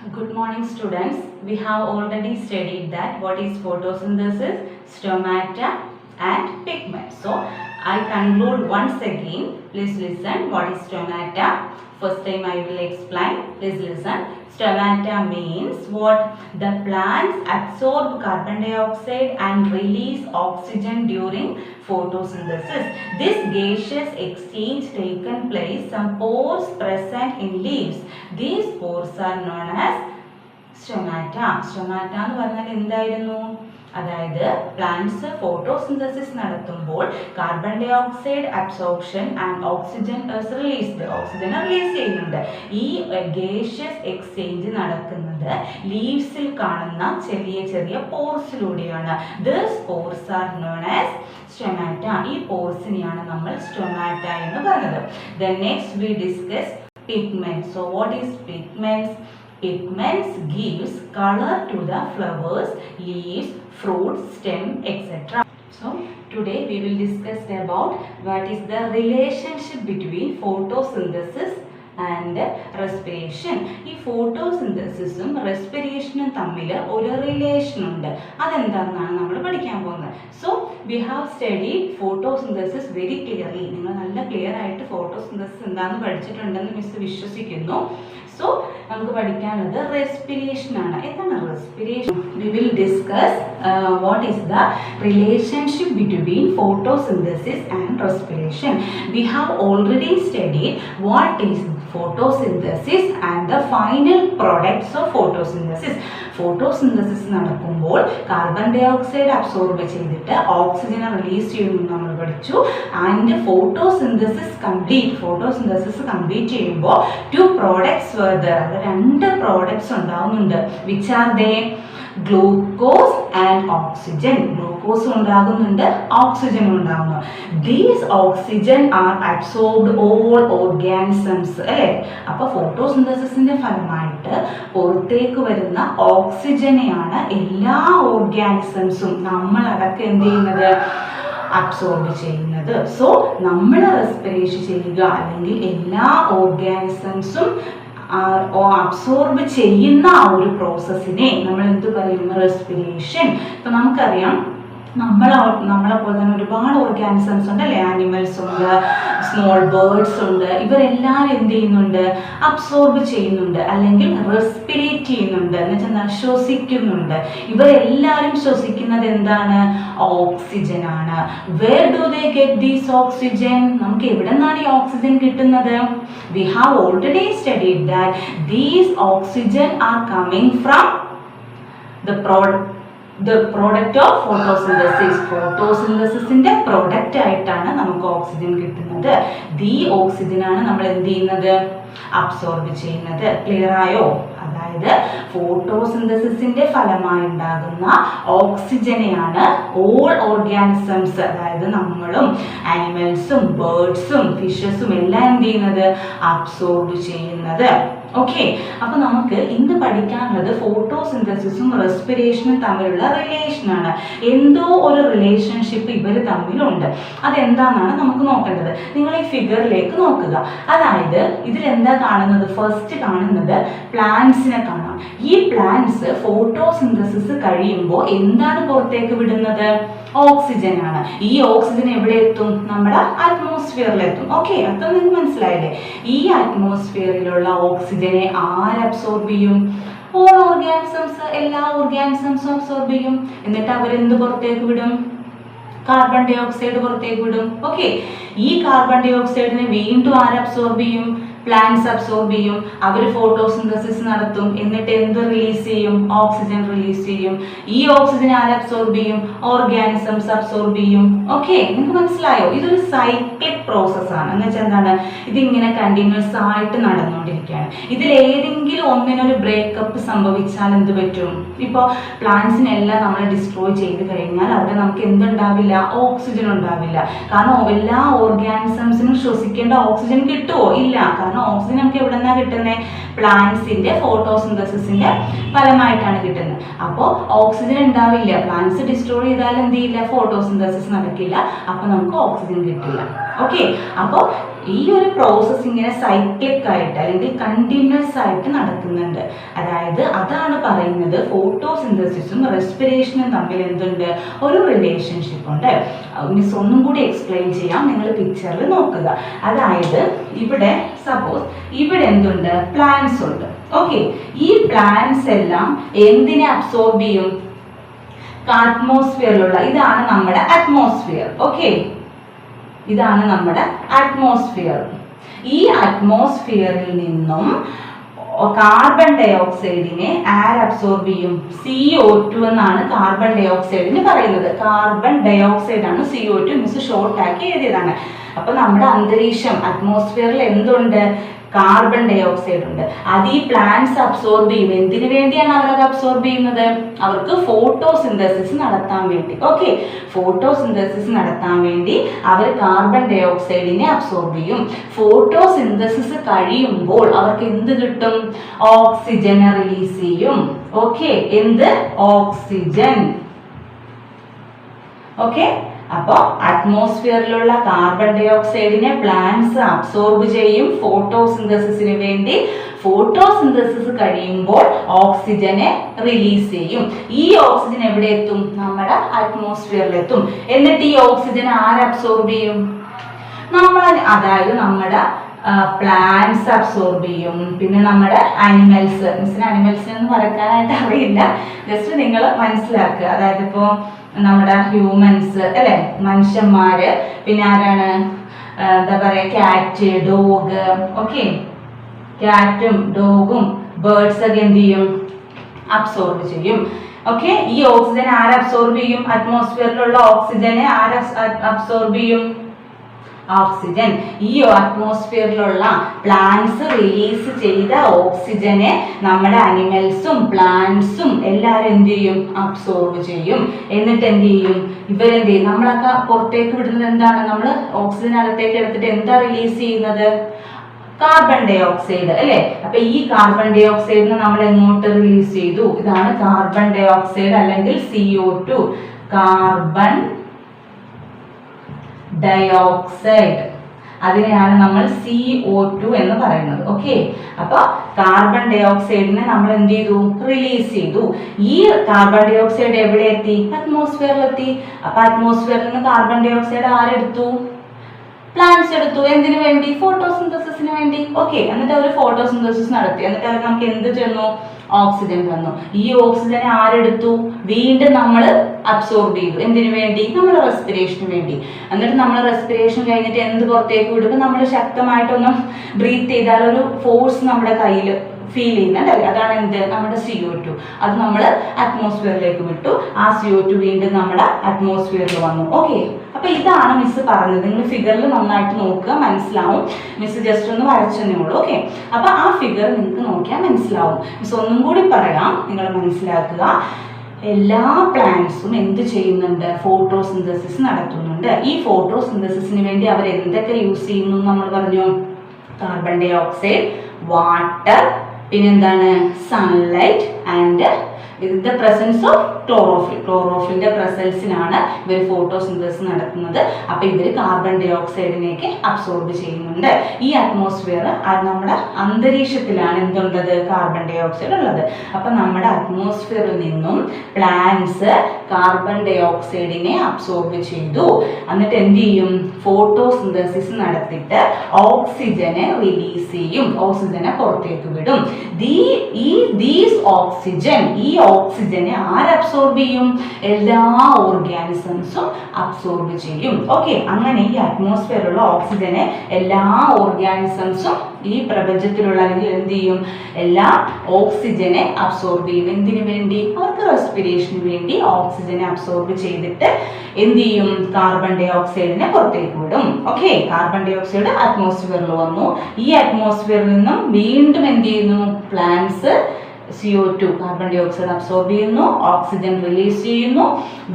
Good morning, students. We have already studied that what is photosynthesis, stomata and pigment. So, I conclude once again. Please listen what is stomata. First time I will explain. Please listen. Stomata means what? The plants absorb carbon dioxide and release oxygen during photosynthesis. This gaseous exchange taken place, some pores present in leaves. These pores are known as stomata. Stomata എന്ന് പറഞ്ഞാൽ എന്തായിരുന്നു? അതായത് plants photosynthesis നടത്തുമ്പോൾ carbon dioxide absorption and oxygen released, oxygen release ചെയ്യുന്നുണ്ട്. ഈ gaseous exchange നടക്കുന്നത് ലീവ്സിൽ കാണുന്ന ചെറിയ ചെറിയ പോർസിലൂടെയാണ്. This pores are known as stomata. ഈ പോർസിനെയാണ് നമ്മൾ സ്റ്റൊമാറ്റ എന്ന് പറയുന്നത്. Then next we discuss pigments. So what is pigments? Pigments gives color to the flowers, leaves, fruits, stem, etc. So today we will discuss about what is the relationship between photosynthesis and respiration. ഈ ഫോട്ടോസിന്തസിസും റെസ്പിറേഷനും തമ്മിൽ ഒരു relation ഉണ്ട്. അതെന്താണെന്നാണ് നമ്മൾ പഠിക്കാൻ പോകുന്നത്. So we have studied photosynthesis very clearly. നിങ്ങൾ നല്ല clear ആയിട്ട് ഫോട്ടോസിന്തസിസ് എന്താണെന്ന് പഠിച്ചിട്ടുണ്ടെന്ന് മിസ് വിശ്വസിക്കുന്നു. സോ നമുക്ക് പഠിക്കാനുള്ളത് റെസ്പിറേഷൻ ആണ്. എന്താണ് respiration? We will discuss what is the relationship between photosynthesis and respiration. We have already studied what is photosynthesis and the final products of photosynthesis. Photosynthesis നടക്കുമ്പോൾ carbon dioxide absorb ചെയ്തിട്ട് ഓക്സിജനെ release ചെയ്യുന്നു നമ്മൾ പഠിച്ചു. And photosynthesis complete ചെയ്യുമ്പോൾ two products further, രണ്ട് products ഉണ്ടാവുന്നുണ്ട്. Which are they? Glucose and oxygen. Glucose ഉണ്ടാകുന്നുണ്ട്, ഓക്സിജൻ ഉണ്ടാകുന്നു. These oxygen are absorbed all organisms, അല്ലേ? അപ്പൊ ഫോട്ടോസിന്തസിസിന്റെ ഫലമായിട്ട് പുറത്തേക്ക് വരുന്ന ഓക്സിജനെയാണ് എല്ലാ ഓർഗാനിസംസും നമ്മളടക്കം എന്ത് ചെയ്യുന്നത്? അബ്സോർബ് ചെയ്യുന്നത്. സോ നമ്മൾ റെസ്പിറേഷൻ ചെയ്യുക അല്ലെങ്കിൽ എല്ലാ ഓർഗാനിസംസും അബ്സോർബ് ചെയ്യുന്ന ആ ഒരു പ്രോസസ്സിനെ നമ്മൾ എന്ത് പറയും? റെസ്പിറേഷൻ. ഇപ്പൊ നമുക്കറിയാം നമ്മളെ പോലെ തന്നെ ഒരുപാട് ഓർഗാനിസംസ് ഉണ്ട്, അല്ലെ? ആനിമൽസ് ഉണ്ട്, സ്മോൾ ബേർഡ്സ് ഉണ്ട്. ഇവരെല്ലാവരും എന്ത് ചെയ്യുന്നുണ്ട്? അബ്സോർബ് ചെയ്യുന്നുണ്ട് അല്ലെങ്കിൽ റെസ്പിറേറ്റ് ചെയ്യുന്നുണ്ട്. എന്ന് വെച്ചാൽ ശ്വസിക്കുന്നുണ്ട്. ഇവരെല്ലാവരും ശ്വസിക്കുന്നത് എന്താണ്? ഓക്സിജൻ ആണ്. Where do they get these oxygen? നമുക്ക് എവിടെ നിന്നാണ് ഈ ഓക്സിജൻ കിട്ടുന്നത്? We have already studied that these oxygen are coming from the product of photosynthesis. ഫോട്ടോസിന്തസിസിന്റെ പ്രോഡക്റ്റ് ആയിട്ടാണ് നമുക്ക് ഓക്സിജൻ കിട്ടുന്നത്. ഈ ഓക്സിജൻ ആണ് നമ്മൾ എന്ത് ചെയ്യുന്നത്? അബ്സോർബ് ചെയ്യുന്നത്. ക്ലിയർ ആയോ? അതായത് ഫോട്ടോസിന്തസിസിന്റെ ഫലമായി ഉണ്ടാകുന്ന ഓക്സിജനെയാണ് ഓൾ ഓർഗാനിസംസ്, അതായത് നമ്മളും ആനിമൽസും ബേർഡ്സും ഫിഷസും എല്ലാം എന്ത് ചെയ്യുന്നത്? അബ്സോർബ് ചെയ്യുന്നത്. ഓക്കെ, അപ്പൊ നമുക്ക് ഇന്ന് പഠിക്കാനുള്ളത് ഫോട്ടോസിന്തസിസും റെസ്പിറേഷനും തമ്മിലുള്ള റിലേഷനാണ്. എന്തോ ഒരു റിലേഷൻഷിപ്പ് ഇവർ തമ്മിലുണ്ട്. അതെന്താണെന്നാണ് നമുക്ക് നോക്കേണ്ടത്. നിങ്ങൾ ഈ ഫിഗറിലേക്ക് നോക്കുക. അതായത് ഇതിൽ എന്താ കാണുന്നത്? ഫസ്റ്റ് കാണുന്നത് പ്ലാന്റ്സിനെ കാണാം. ഈ പ്ലാന്റ്സ് ഫോട്ടോസിന്തസിസ് കഴിയുമ്പോൾ എന്താണ് പുറത്തേക്ക് വിടുന്നത്? ഓക്സിജൻ ആണ്. ഈ ഓക്സിജൻ എവിടെ എത്തും? നമ്മുടെ അറ്റ്മോസ്ഫിയറിലെത്തും. ഓക്കെ, അത്ര നിങ്ങൾക്ക് മനസ്സിലായില്ലേ? ഈ അറ്റ്മോസ്ഫിയറിലുള്ള ഓക്സിജനെ ആര് അബ്സോർബ് ചെയ്യും? All organisms. എല്ലാ ഓർഗാനിസംസും അബ്സോർബ് ചെയ്യും. എന്നിട്ട് അവരെന്ത് പുറത്തേക്ക് വിടും? കാർബൺ ഡൈ ഓക്സൈഡ് പുറത്തേക്ക് വിടും. ഓക്കെ, ഈ കാർബൺ ഡൈ ഓക്സൈഡിനെ വീണ്ടും ആര് അബ്സോർബ് ചെയ്യും? പ്ലാന്റ്സ് അബ്സോർബ് ചെയ്യും. അവർ ഫോട്ടോസിന്തസിസ് നടത്തും. എന്നിട്ട് എന്ത് റിലീസ് ചെയ്യും? ഓക്സിജൻ റിലീസ് ചെയ്യും. ഈ ഓക്സിജൻ ആര് അബ്സോർബ് ചെയ്യും? ഓർഗാനിസംസ് അബ്സോർബ് ചെയ്യും. ഓക്കെ, നിങ്ങൾക്ക് മനസ്സിലായോ? ഇതൊരു സൈക്ലിക് പ്രോസസ് ആണ്. എന്ന് വെച്ചാൽ എന്താണ്? ഇതിങ്ങനെ കണ്ടിന്യൂസ് ആയിട്ട് നടന്നുകൊണ്ടിരിക്കുകയാണ്. ഇതിൽ ഏതെങ്കിലും ഒന്നിനൊരു ബ്രേക്കപ്പ് സംഭവിച്ചാൽ എന്ത് പറ്റും? ഇപ്പോൾ പ്ലാന്റ്സിനെല്ലാം നമ്മൾ ഡിസ്ട്രോയ് ചെയ്ത് കഴിഞ്ഞാൽ അവിടെ നമുക്ക് എന്തുണ്ടാവില്ല? ഓക്സിജൻ ഉണ്ടാവില്ല. കാരണം എല്ലാ ഓർഗാനിസംസിനും ശ്വസിക്കേണ്ട ഓക്സിജൻ കിട്ടുമോ? ഇല്ല. കാരണം ഓക്സിജൻ നമുക്ക് എവിടെ നിന്നാണ് കിട്ടുന്നത്? പ്ലാന്റ്സിന്റെ ഫോട്ടോസിന്തസിസിന്റെ ഫലമായിട്ടാണ് കിട്ടുന്നത്. അപ്പോൾ ഓക്സിജൻ ഉണ്ടാവില്ല. പ്ലാന്റ്സ് ഡിസ്ട്രോയ് ചെയ്താൽ എന്ത് ചെയ്യില്ല? ഫോട്ടോസിന്തസിസ് നടക്കില്ല. അപ്പൊ നമുക്ക് ഓക്സിജൻ കിട്ടില്ല. ഓക്കെ, അപ്പോൾ ഈ ഒരു പ്രോസസ്സ് ഇങ്ങനെ സൈക്ലിക് ആയിട്ട് അല്ലെങ്കിൽ കണ്ടിന്യൂസ് ആയിട്ട് നടക്കുന്നുണ്ട്. അതായത് അതാണ് പറയുന്നത് ഫോട്ടോസിന്തസിസും റെസ്പിറേഷനും തമ്മിൽ എന്തുണ്ട്, ഒരു റിലേഷൻഷിപ്പ് ഉണ്ട്. മിസ് ഒന്നും കൂടി എക്സ്പ്ലെയിൻ ചെയ്യാം, നിങ്ങൾ പിക്ചറിൽ നോക്കുക. അതായത് ഇവിടെ സപ്പോസ് ഇവിടെ എന്തുണ്ട്, പ്ലാന്റ്സ് ഉണ്ട്. ഓക്കെ, ഈ പ്ലാന്റ്സ് എല്ലാം എന്തിനെ അബ്സോർബ് ചെയ്യും, അറ്റ്മോസ്ഫിയറിലുള്ള, ഇതാണ് നമ്മുടെ അറ്റ്മോസ്ഫിയർ. ഓക്കെ, ഇതാണ് നമ്മുടെ അറ്റ്മോസ്ഫിയർ. ഈ അറ്റ്മോസ്ഫിയറിൽ നിന്നും കാർബൺ ഡൈ ഓക്സൈഡിനെ ആര് അബ്സോർബ് ചെയ്യും, CO2 എന്നാണ് കാർബൺ ഡൈ ഓക്സൈഡിന് പറയുന്നത്. കാർബൺ ഡൈ ഓക്സൈഡ് ആണ് CO2, മിസ് ഷോർട്ട് ആക്കി എഴുതിയതാണ്. അപ്പൊ നമ്മുടെ അന്തരീക്ഷം അറ്റ്മോസ്ഫിയറിൽ എന്തുണ്ട്, കാർബൺ ഡൈ ഓക്സൈഡ് ഉണ്ട്. അത് ഈ പ്ലാന്റ്സ് അബ്സോർബ് ചെയ്യും. എന്തിനു വേണ്ടിയാണ് അവരത് അബ്സോർബ് ചെയ്യുന്നത്, അവർക്ക് ഫോട്ടോസിന്തസിസ് നടത്താൻ വേണ്ടി. ഓക്കെ, ഫോട്ടോസിന്തസിസ് നടത്താൻ വേണ്ടി അവർ കാർബൺ ഡൈ ഓക്സൈഡിനെ അബ്സോർബ് ചെയ്യും. ഫോട്ടോസിന്തസിസ് കഴിയുമ്പോൾ അവർക്ക് എന്ത് കിട്ടും, ഓക്സിജനെ റിലീസ് ചെയ്യും. ഓക്കെ, എന്ത്, ഓക്സിജൻ. ഓക്കെ, അപ്പോൾ അറ്റ്മോസ്ഫിയറിലുള്ള കാർബൺ ഡൈ ഓക്സൈഡിനെ പ്ലാന്റ്സ് അബ്സോർബ് ചെയ്യും ഫോട്ടോസിന്തസിസിന് വേണ്ടി. ഫോട്ടോസിന്തസിസ് കഴിയുമ്പോൾ ഓക്സിജനെ റിലീസ് ചെയ്യും. ഈ ഓക്സിജൻ എവിടെ എത്തും, നമ്മുടെ അറ്റ്മോസ്ഫിയറിലെത്തും. എന്നിട്ട് ഈ ഓക്സിജൻ ആര് അബ്സോർബ് ചെയ്യും, നമ്മൾ, അതായത് നമ്മുടെ പ്ലാന്റ്സ് അബ്സോർബ് ചെയ്യും. പിന്നെ നമ്മുടെ അനിമൽസ്, മിസ്സിന് അനിമൽസിനൊന്നും വരയ്ക്കാനായിട്ട് അറിയില്ല, ജസ്റ്റ് നിങ്ങൾ മനസ്സിലാക്കുക. അതായത് ഇപ്പോൾ നമ്മുടെ ഹ്യൂമൻസ് അല്ലെ, മനുഷ്യന്മാര്, പിന്നെ ആരാണ്, എന്താ പറയാ, ക്യാറ്റ്, ഡോഗ്. ഓക്കെ, ക്യാറ്റും ഡോഗും ബേർഡ്സ് ഒക്കെ എന്ത് ചെയ്യും, അബ്സോർബ് ചെയ്യും. ഓക്കെ, ഈ ഓക്സിജൻ ആര് അബ്സോർബ് ചെയ്യും, അറ്റ്മോസ്ഫിയറിലുള്ള ഓക്സിജനെ ആര് അബ്സോർബ് ചെയ്യും, ഓക്സിജൻ. ഈ അറ്റ്മോസ്ഫിയറിലുള്ള പ്ലാന്റ്സ് റിലീസ് ചെയ്ത ഓക്സിജനെ നമ്മുടെ അനിമൽസും പ്ലാന്റ്സും എല്ലാവരും എന്ത് ചെയ്യും, അബ്സോർബ് ചെയ്യും. എന്നിട്ട് എന്ത് ചെയ്യും, ഇവരെന്ത് ചെയ്യും, നമ്മളൊക്കെ പുറത്തേക്ക് വിടുന്നത് എന്താണ്, നമ്മൾ ഓക്സിജൻ അകത്തേക്ക് എടുത്തിട്ട് എന്താ റിലീസ് ചെയ്യുന്നത്, കാർബൺ ഡൈ ഓക്സൈഡ് അല്ലെ. അപ്പൊ ഈ കാർബൺ ഡൈ ഓക്സൈഡിനെ നമ്മൾ എങ്ങോട്ട് റിലീസ് ചെയ്തു, ഇതാണ് കാർബൺ ഡൈ ഓക്സൈഡ് അല്ലെങ്കിൽ CO2, കാർബൺ ഡയോക്സൈഡ്. അതിനെയാണ് നമ്മൾ CO2 എന്ന് പറയുന്നത്. ഓക്കെ, അപ്പൊ കാർബൺ ഡൈ ഓക്സൈഡിനെ നമ്മൾ എന്ത് ചെയ്തു, റിലീസ് ചെയ്തു. ഈ കാർബൺ ഡൈ ഓക്സൈഡ് എവിടെ എത്തി, അറ്റ്മോസ്ഫിയറിലെത്തി. അപ്പൊ അറ്റ്മോസ്ഫിയറിൽ നിന്ന് കാർബൺ ഡൈ ഓക്സൈഡ് ആരെടുത്തു, പ്ലാന്റ്സ് എടുത്തു. എന്തിനു വേണ്ടി, ഫോട്ടോസിന്തസിസിന് വേണ്ടി. ഓക്കെ, എന്നിട്ട് അവർ ഫോട്ടോസിന്തസിസ് നടത്തി. എന്നിട്ട് അവർ നമുക്ക് എന്ത് തന്നു, ഓക്സിജൻ തന്നു. ഈ ഓക്സിജനെ ആരെടുത്തു, വീണ്ടും നമ്മൾ അബ്സോർബ് ചെയ്തു. എന്തിനു വേണ്ടി, നമ്മുടെ റെസ്പിറേഷന് വേണ്ടി. എന്നിട്ട് നമ്മൾ റെസ്പിറേഷൻ കഴിഞ്ഞിട്ട് എന്ത് പുറത്തേക്ക് വിടുമ്പോൾ നമ്മൾ ശക്തമായിട്ടൊന്നും ബ്രീത്ത് ചെയ്താൽ ഒരു ഫോഴ്സ് നമ്മുടെ കയ്യിൽ ഫീൽ ചെയ്യുന്നുണ്ടല്ലേ, അതാണ് എന്ത്, നമ്മുടെ CO2. അത് നമ്മൾ അറ്റ്മോസ്ഫിയറിലേക്ക് വിട്ടു. ആ CO2 വീണ്ടും നമ്മുടെ അറ്റ്മോസ്ഫിയറിൽ വന്നു. ഓക്കെ, അപ്പൊ ഇതാണ് മിസ് പറഞ്ഞത്. നിങ്ങൾ ഫിഗറിൽ നന്നായിട്ട് നോക്കുക, മനസ്സിലാവും. മിസ് ജസ്റ്റ് ഒന്ന് വരച്ചെന്നേ ഉള്ളൂ. ഓക്കെ, അപ്പൊ ആ ഫിഗർ നിങ്ങൾക്ക് നോക്കിയാൽ മനസ്സിലാവും. മിസ് ഒന്നും കൂടി പറയാം, നിങ്ങൾ മനസ്സിലാക്കുക. എല്ലാ പ്ലാന്റ്സും എന്ത് ചെയ്യുന്നുണ്ട്, ഫോട്ടോസിന്തസിസ് നടത്തുന്നുണ്ട്. ഈ ഫോട്ടോസിന്തസിസിന് വേണ്ടി അവർ എന്തൊക്കെ യൂസ് ചെയ്യുന്നു നമ്മൾ പറഞ്ഞു, കാർബൺ ഡൈ ഓക്സൈഡ്, വാട്ടർ, പിന്നെന്താണ്, sunlight and with the presence of chlorophyll. ക്ലോറോഫിലിന്റെ പ്രസൻസിലാണ് ഇവർ ഫോട്ടോസിന്തസിസ് നടത്തുന്നത്. അപ്പൊ ഇവർ കാർബൺ ഡൈ ഓക്സൈഡിനേക്ക് അബ്സോർബ് ചെയ്യുന്നുണ്ട്. ഈ അറ്റ്മോസ്ഫിയർ, നമ്മുടെ അന്തരീക്ഷത്തിലാണ് എന്തുള്ളത്, കാർബൺ ഡൈ ഓക്സൈഡ് ഉള്ളത്. അപ്പൊ നമ്മുടെ അറ്റ്മോസ്ഫിയറിൽ നിന്നും പ്ലാന്റ്സ് കാർബൺ ഡൈ ഓക്സൈഡിനെ അബ്സോർബ് ചെയ്തു. എന്നിട്ട് എന്ത് ചെയ്യും, ഫോട്ടോസിന്തസിസ് നടത്തിയിട്ട് ഓക്സിജനെ റിലീസ് ചെയ്യും, ഓക്സിജനെ പുറത്തേക്ക് വിടും. ദീസ് ഓക്സിജൻ, ഈ ഓക്സിജനെ ആര് അബ്സോർബ് ചെയ്യും, എല്ലാ ഓർഗാനിസംസും അബ്സോർബ് ചെയ്യും. ഓക്കെ, അങ്ങനെ ഈ അറ്റ്മോസ്ഫിയറിലുള്ള ഓക്സിജനെ എല്ലാ ഓർഗാനിസംസും ഈ പ്രപഞ്ചത്തിലുള്ള അല്ലെങ്കിൽ എന്ത് ചെയ്യും, എല്ലാ ഓക്സിജനെ അബ്സോർബ് ചെയ്യും. എന്തിനു വേണ്ടി, അവർക്ക് റെസ്പിറേഷന് വേണ്ടി ഓക്സിജനെ അബ്സോർബ് ചെയ്തിട്ട് എന്ത് ചെയ്യും, കാർബൺ ഡൈ ഓക്സൈഡിനെ പുറത്തേക്ക് വിടും. ഓക്കെ, കാർബൺ ഡൈ ഓക്സൈഡ് അറ്റ്മോസ്ഫിയറിൽ വന്നു. ഈ അറ്റ്മോസ്ഫിയറിൽ നിന്നും വീണ്ടും എന്ത് ചെയ്യുന്നു, plants CO2 carbon dioxide absorb ചെയ്യുന്നു, ഓക്സിജൻ റിലീസ് ചെയ്യുന്നു,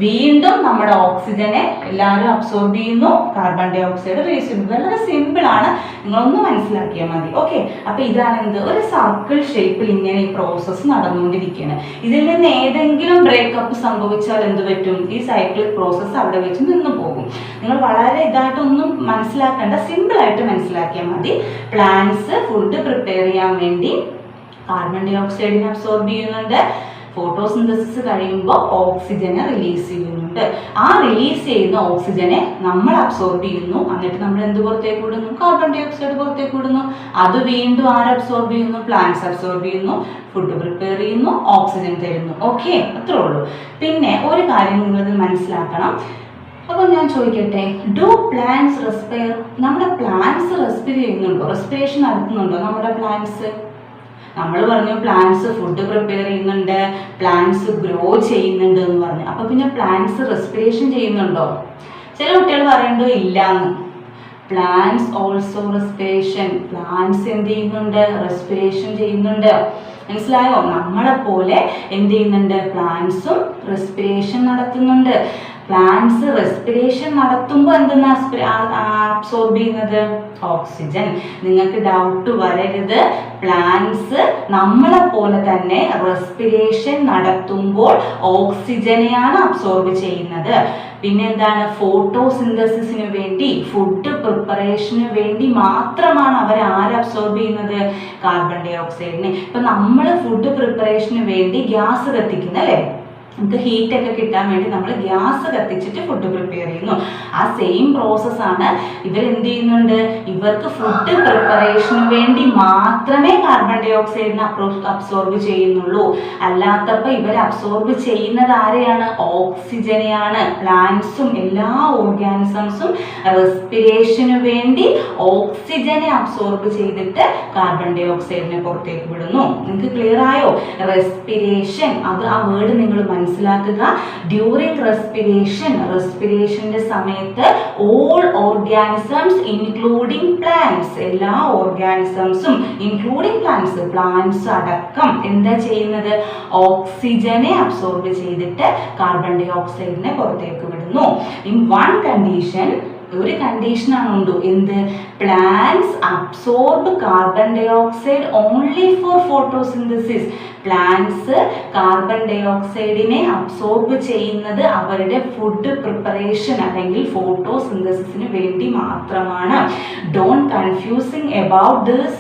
വീണ്ടും നമ്മുടെ ഓക്സിജനെ എല്ലാവരും അബ്സോർബ് ചെയ്യുന്നു, കാർബൺ ഡൈ ഓക്സൈഡ് റിലീസ് ചെയ്യുന്നു. വളരെ സിമ്പിൾ ആണ്, നിങ്ങളൊന്ന് മനസ്സിലാക്കിയാൽ മതി. ഓക്കെ, അപ്പൊ ഇതാണ് എന്ത്, ഒരു സർക്കിൾ ഷേപ്പിൽ ഇങ്ങനെ ഈ പ്രോസസ്സ് നടന്നുകൊണ്ടിരിക്കുകയാണ്. ഇതിൽ നിന്ന് ഏതെങ്കിലും ബ്രേക്കപ്പ് സംഭവിച്ചാൽ എന്ത് പറ്റും, ഈ സൈക്ലിക് പ്രോസസ്സ് അവിടെ വെച്ച് നിന്ന് പോകും. നിങ്ങൾ വളരെ ഇതായിട്ടൊന്നും മനസ്സിലാക്കേണ്ട, സിമ്പിൾ ആയിട്ട് മനസ്സിലാക്കിയാൽ മതി. പ്ലാന്റ്സ് ഫുഡ് പ്രിപ്പയർ ചെയ്യാൻ വേണ്ടി കാർബൺ ഡൈ ഓക്സൈഡിനെ അബ്സോർബ് ചെയ്യുന്നുണ്ട്, ഫോട്ടോസിന്തസിസ് കഴിയുമ്പോൾ ഓക്സിജനെ റിലീസ് ചെയ്യുന്നുണ്ട്. ആ റിലീസ് ചെയ്യുന്ന ഓക്സിജനെ നമ്മൾ അബ്സോർബ് ചെയ്യുന്നു, എന്നിട്ട് നമ്മൾ എന്ത് പുറത്തേക്ക് വിടുന്നു, കാർബൺ ഡൈ ഓക്സൈഡ് പുറത്തേക്ക് വിടുന്നു. അത് വീണ്ടും ആര് അബ്സോർബ് ചെയ്യുന്നു, പ്ലാന്റ്സ് അബ്സോർബ് ചെയ്യുന്നു, ഫുഡ് പ്രിപ്പയർ ചെയ്യുന്നു, ഓക്സിജൻ തരുന്നു. ഓക്കെ, അത്രേ ഉള്ളൂ. പിന്നെ ഒരു കാര്യം നിങ്ങളിത് മനസ്സിലാക്കണം. അപ്പോൾ ഞാൻ ചോദിക്കട്ടെ, ഡു പ്ലാന്റ്സ് റെസ്പയർ? നമ്മുടെ പ്ലാന്റ്സ് റെസ്പിർ ചെയ്യുന്നുണ്ടോ, റെസ്പിറേഷൻ നടത്തുന്നുണ്ടോ നമ്മുടെ പ്ലാന്റ്സ്? നമ്മൾ പറഞ്ഞു പ്ലാന്റ്സ് ഫുഡ് പ്രിപ്പയർ ചെയ്യുന്നുണ്ട്, പ്ലാന്റ്സ് ഗ്രോ ചെയ്യുന്നുണ്ട് എന്ന് പറഞ്ഞു. അപ്പൊ പിന്നെ പ്ലാന്റ്സ് റെസ്പിറേഷൻ ചെയ്യുന്നുണ്ടോ? ചില കുട്ടികൾ പറയുന്നത് ഇല്ലാന്ന്. പ്ലാന്റ്സ് ഓൾസോ റെസ്പിറേഷൻ, പ്ലാന്റ്സ് എന്ത് ചെയ്യുന്നുണ്ട്, റെസ്പിറേഷൻ ചെയ്യുന്നുണ്ട്. മനസ്സിലായോ? നമ്മളെ പോലെ എന്ത് ചെയ്യുന്നുണ്ട്, പ്ലാന്റ്സും റെസ്പിറേഷൻ നടത്തുന്നുണ്ട്. പ്ലാന്റ്സ് റെസ്പിറേഷൻ നടത്തുമ്പോൾ എന്തെന്നാ അബ്സോർബ് ചെയ്യുന്നത്, ഓക്സിജൻ. നിങ്ങൾക്ക് ഡൗട്ട് വരരുത്, പ്ലാന്റ്സ് നമ്മളെ പോലെ തന്നെ റെസ്പിറേഷൻ നടത്തുമ്പോൾ ഓക്സിജനെയാണ് അബ്സോർബ് ചെയ്യുന്നത്. പിന്നെ എന്താണ്, ഫോട്ടോസിന്തസിസിന് വേണ്ടി, ഫുഡ് പ്രിപ്പറേഷന് വേണ്ടി മാത്രമാണ് അവർ ആര് അബ്സോർബ് ചെയ്യുന്നത്, കാർബൺ ഡൈ ഓക്സൈഡിനെ. ഇപ്പൊ നമ്മൾ ഫുഡ് പ്രിപ്പറേഷന് വേണ്ടി ഗ്യാസ് കത്തിക്കുന്ന അല്ലേ, നമുക്ക് ഹീറ്റൊക്കെ കിട്ടാൻ വേണ്ടി നമ്മൾ ഗ്യാസ് കത്തിച്ചിട്ട് ഫുഡ് പ്രിപ്പയർ ചെയ്യുന്നു. ആ സെയിം പ്രോസസ്സാണ് ഇവരെന്ത് ചെയ്യുന്നുണ്ട്, ഇവർക്ക് ഫുഡ് പ്രിപ്പറേഷന് വേണ്ടി മാത്രമേ കാർബൺ ഡൈ ഓക്സൈഡിനെ അബ്സോർബ് ചെയ്യുന്നുള്ളൂ. അല്ലാത്തപ്പോൾ ഇവർ അബ്സോർബ് ചെയ്യുന്നത് ആരെയാണ്, ഓക്സിജനെയാണ്. പ്ലാന്റ്സും എല്ലാ ഓർഗാനിസംസും റെസ്പിറേഷന് വേണ്ടി ഓക്സിജനെ അബ്സോർബ് ചെയ്തിട്ട് കാർബൺ ഡൈ ഓക്സൈഡിനെ പുറത്തേക്ക് വിടുന്നു. നിങ്ങൾക്ക് ക്ലിയർ ആയോ? റെസ്പിറേഷൻ, അത് ആ വേർഡ് നിങ്ങൾ മനസ്സിലാക്കുക. ഡ്യൂറിങ് റെസ്പിറേഷൻ, റെസ്പിറേഷന്റെ സമയത്ത് ഓൾ ഓർഗാനിസംസ് ഇൻക്ലൂഡിംഗ് പ്ലാന്റ്സ്, എല്ലാ ഓർഗാനിസംസും ഇൻക്ലൂഡിംഗ് പ്ലാന്റ്സ്, പ്ലാന്റ്സ് അടക്കം എന്താ ചെയ്യുന്നത്, ഓക്സിജനെ അബ്സോർബ് ചെയ്തിട്ട് കാർബൺ ഡൈ ഓക്സൈഡിനെ പുറത്തേക്ക് വിടുന്നു. ഇൻ വൺ കണ്ടീഷൻ, ഒരു കണ്ടീഷനാണ് ഉണ്ട്, എന്ത്, plants absorb carbon dioxide only for photosynthesis. Plants carbon ഡൈ ഓക്സൈഡിനെ അബ്സോർബ് ചെയ്യുന്നത് അവരുടെ ഫുഡ് പ്രിപ്പറേഷൻ അല്ലെങ്കിൽ ഫോട്ടോസിന്തസിസിന് വേണ്ടി മാത്രമാണ്. Don't confusing about this.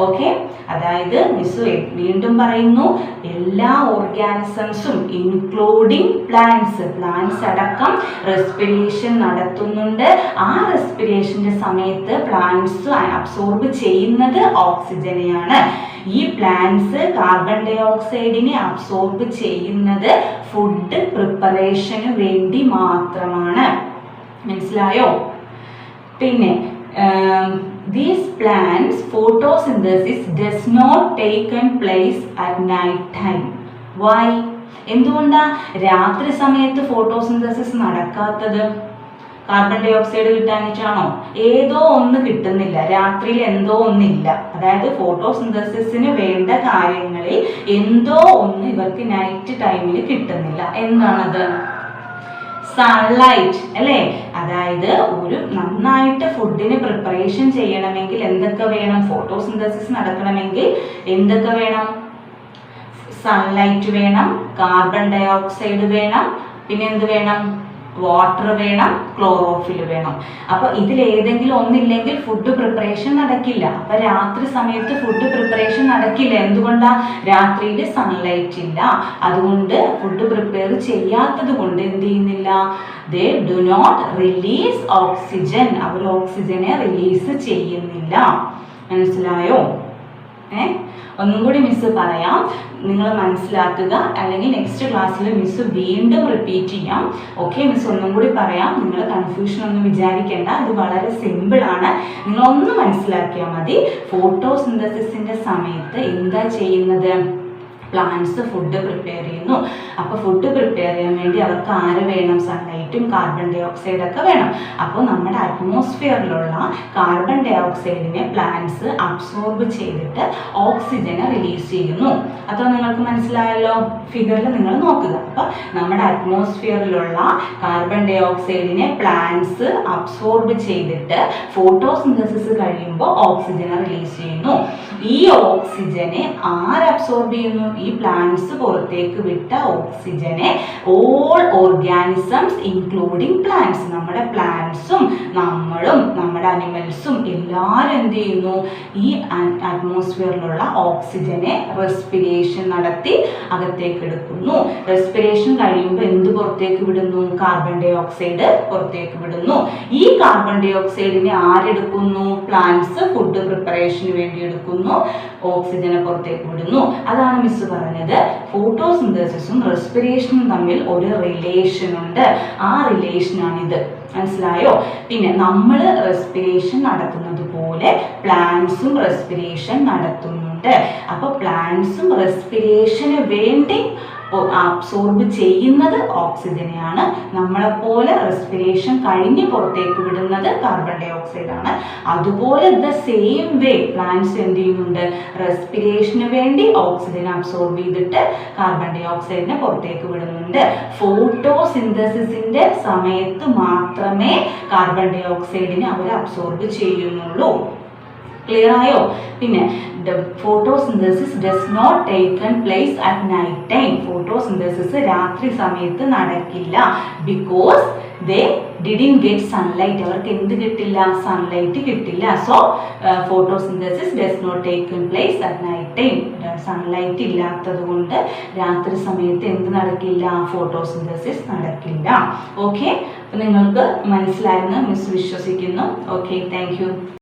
Okay, അതായത് മിസ് വീണ്ടും പറയുന്നു, എല്ലാ ഓർഗാനിസംസും ഇൻക്ലൂഡിങ് പ്ലാന്റ്സ്, പ്ലാന്റ്സ് അടക്കം റെസ്പിറേഷൻ നടത്തുന്നുണ്ട്. ആ റെസ്പിറേഷന്റെ സമയത്ത് പ്ലാന്റ്സ് അബ്സോർബ് ചെയ്യുന്നത് ഓക്സിജനെയാണ്. ഈ പ്ലാന്റ്സ് കാർബൺ ഡൈ ഓക്സൈഡിനെ അബ്സോർബ് ചെയ്യുന്നത് ഫുഡ് പ്രിപ്പറേഷന് വേണ്ടി മാത്രമാണ്. മനസ്സിലായോ? പിന്നെ these plants photosynthesis does not take place at night time. Why? എന്തുകൊണ്ടാ രാത്രി സമയത്ത് ഫോട്ടോസിന്തസിസ് നടക്കാത്തത്? കാർബൺ ഡൈ ഓക്സൈഡ് കിട്ടാനിട്ടാണോ? ഏതോ ഒന്ന് കിട്ടുന്നില്ല, രാത്രിയിൽ എന്തോ ഒന്നില്ല. അതായത് ഫോട്ടോസിന്തസിസിന് വേണ്ട കാര്യങ്ങളിൽ എന്തോ ഒന്ന് ഇവർക്ക് നൈറ്റ് ടൈമിൽ കിട്ടുന്നില്ല. എന്താണത്? സൺലൈറ്റ് അല്ലേ? അതായത് ഒരു നന്നായിട്ട് ഫുഡിന് പ്രിപ്പറേഷൻ ചെയ്യണമെങ്കിൽ എന്തൊക്കെ വേണം, ഫോട്ടോസിന്തസിസ് നടക്കണമെങ്കിൽ എന്തൊക്കെ വേണം, സൺലൈറ്റ് വേണം, കാർബൺ ഡൈ ഓക്സൈഡ് വേണം, പിന്നെ എന്ത് വേണം, വാട്ടർ വേണം, ക്ലോറോഫിൽ വേണം. അപ്പൊ ഇതിൽ ഏതെങ്കിലും ഒന്നില്ലെങ്കിൽ ഫുഡ് പ്രിപ്പറേഷൻ നടക്കില്ല. അപ്പൊ രാത്രി സമയത്ത് ഫുഡ് പ്രിപ്പറേഷൻ നടക്കില്ല. എന്തുകൊണ്ടാ? രാത്രിയിൽ സൺലൈറ്റ് ഇല്ല. അതുകൊണ്ട് ഫുഡ് പ്രിപ്പയർ ചെയ്യാത്തത് കൊണ്ട് എന്ത് ചെയ്യുന്നില്ല, they do not release oxygen, അവർ ഓക്സിജനെ റിലീസ് ചെയ്യുന്നില്ല. മനസ്സിലായോ? ഒന്നും കൂടി മിസ് പറയാം, നിങ്ങൾ മനസ്സിലാക്കുക, അല്ലെങ്കിൽ നെക്സ്റ്റ് ക്ലാസ്സിൽ മിസ് വീണ്ടും റിപ്പീറ്റ് ചെയ്യാം. ഓക്കെ, മിസ് ഒന്നും കൂടി പറയാം, നിങ്ങൾ കൺഫ്യൂഷൻ ഒന്നും വിചാരിക്കേണ്ട, ഇത് വളരെ സിമ്പിൾ ആണ്, നിങ്ങളൊന്ന് മനസ്സിലാക്കിയാൽ മതി. ഫോട്ടോസിന്തസിസിന്റെ സമയത്ത് എന്താ ചെയ്യുന്നത്, പ്ലാന്റ്സ് ഫുഡ് പ്രിപ്പയർ ചെയ്യുന്നു. അപ്പോൾ ഫുഡ് പ്രിപ്പയർ ചെയ്യാൻ വേണ്ടി അവർക്ക് ആര് വേണം, സൺലൈറ്റ് സൺലൈറ്റും കാർബൺ ഡൈ ഓക്സൈഡ് ഒക്കെ വേണം. അപ്പോൾ നമ്മുടെ അറ്റ്മോസ്ഫിയറിലുള്ള കാർബൺ ഡൈ ഓക്സൈഡിനെ പ്ലാന്റ്സ് അബ്സോർബ് ചെയ്തിട്ട് ഓക്സിജനെ റിലീസ് ചെയ്യുന്നു. അപ്പോൾ നിങ്ങൾക്ക് മനസ്സിലായല്ലോ, ഫിഗറിൽ നിങ്ങൾ നോക്കുക. അപ്പോൾ നമ്മുടെ അറ്റ്മോസ്ഫിയറിലുള്ള കാർബൺ ഡൈ ഓക്സൈഡിനെ പ്ലാന്റ്സ് അബ്സോർബ് ചെയ്തിട്ട് ഫോട്ടോസിന്തസിസ് കഴിയുമ്പോൾ ഓക്സിജനെ റിലീസ് ചെയ്യുന്നു. ഈ ഓക്സിജനെ ആര് അബ്സോർബ് ചെയ്യുന്നു? ഈ പ്ലാന്റ്സ് പുറത്തേക്ക് വിട്ട ഓക്സിജനെ ഓൾ ഓർഗാനിസംസ് ഇൻക്ലൂഡിങ് പ്ലാന്റ്സ്, നമ്മുടെ പ്ലാന്റ്സും നമ്മളും നമ്മുടെ അനിമൽസും എല്ലാവരും എന്ത് ചെയ്യുന്നു? ഈ അറ്റ്മോസ്ഫിയറിലുള്ള ഓക്സിജനെ റെസ്പിറേഷൻ നടത്തി അകത്തേക്ക് എടുക്കുന്നു. റെസ്പിറേഷൻ കഴിയുമ്പോൾ എന്ത് പുറത്തേക്ക് വിടുന്നു? കാർബൺ ഡൈ ഓക്സൈഡ് പുറത്തേക്ക് വിടുന്നു. ഈ കാർബൺ ഡൈ ഓക്സൈഡിനെ ആരെടുക്കുന്നു? പ്ലാന്റ്സ് ഫുഡ് പ്രിപ്പറേഷന് വേണ്ടി എടുക്കുന്നു, ഓക്സിജനെ പുറത്തേക്ക് വിടുന്നു. അതാണ് മിസ് പറഞ്ഞത്, ഫോട്ടോസിന്തസിസും റെസ്പിറേഷനും തമ്മിൽ ഒരു റിലേഷൻ ഉണ്ട്. ആ റിലേഷനാണിത്. മനസ്സിലായോ? പിന്നെ നമ്മൾ റെസ്പിറേഷൻ നടത്തുന്നത് പോലെ പ്ലാന്റ്സും റെസ്പിറേഷൻ നടത്തുന്നുണ്ട്. അപ്പോൾ പ്ലാന്റ്സും റെസ്പിറേഷന് വേണ്ടി അബ്സോർബ് ചെയ്യുന്നത് ഓക്സിജനെയാണ്. നമ്മളെപ്പോലെ റെസ്പിറേഷൻ കഴിഞ്ഞ് പുറത്തേക്ക് വിടുന്നത് കാർബൺ ഡൈ ഓക്സൈഡ് ആണ്. അതുപോലെ ദ സെയിം വേ പ്ലാന്റ്സ് എന്ത് ചെയ്യുന്നുണ്ട്? റെസ്പിറേഷന് വേണ്ടി ഓക്സിജൻ അബ്സോർബ് ചെയ്തിട്ട് കാർബൺ ഡൈ ഓക്സൈഡിനെ പുറത്തേക്ക് വിടുന്നുണ്ട്. ഫോട്ടോസിന്തസിസിന്റെ സമയത്ത് മാത്രമേ കാർബൺ ഡൈ ഓക്സൈഡിനെ അവർ അബ്സോർബ് ചെയ്യുന്നുള്ളൂ. ക്ലിയർ ആയോ? പിന്നെ photosynthesis does not taken place at night time. Photosynthesis രാത്രി സമയത്ത് നടക്കില്ല. Because they didn't get sunlight. അവർക്ക് എന്ത് കിട്ടില്ല? സൺലൈറ്റ് കിട്ടില്ല. So photosynthesis does not taken place at night time. Sunlight ഇല്ലാത്തത് കൊണ്ട് രാത്രി സമയത്ത് എന്ത് നടക്കില്ല? ഫോട്ടോസിന്തസിസ് നടക്കില്ല. ഓക്കെ, അപ്പം നിങ്ങൾക്ക് മനസ്സിലായെന്ന് മിസ് വിശ്വസിക്കുന്നു. Okay, thank you.